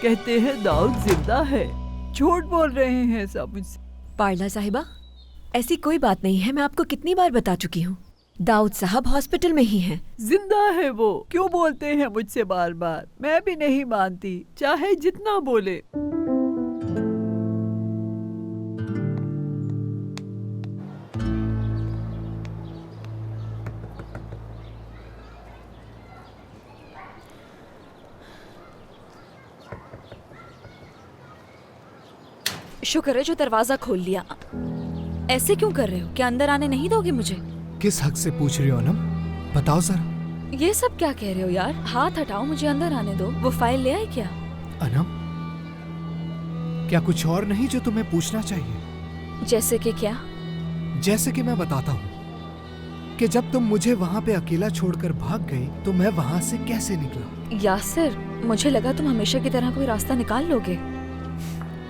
कहते हैं दाऊद जिंदा है। झूठ बोल रहे हैं सब मुझसे। पार्ला साहिबा, ऐसी कोई बात नहीं है। मैं आपको कितनी बार बता चुकी हूँ, दाऊद साहब हॉस्पिटल में ही हैं। जिंदा है वो। क्यों बोलते हैं मुझसे बार बार? मैं भी नहीं मानती, चाहे जितना बोले। शुक्र है जो दरवाजा खोल लिया। ऐसे क्यों कर रहे हो? क्या अंदर आने नहीं दोगे मुझे? किस हक से पूछ रही हो अनम? बताओ जरा। ये सब क्या कह रहे हो यार? हाथ हटाओ, मुझे अंदर आने दो। वो फाइल ले आए क्या? अनम, क्या कुछ और नहीं जो तुम्हें पूछना चाहिए? जैसे कि क्या? जैसे कि मैं बताता हूँ कि जब तुम मुझे वहाँ पे अकेला छोड़कर भाग गई तो मैं वहाँ से कैसे निकला। यासिर, मुझे लगा तुम हमेशा की तरह कोई रास्ता निकाल लोगे।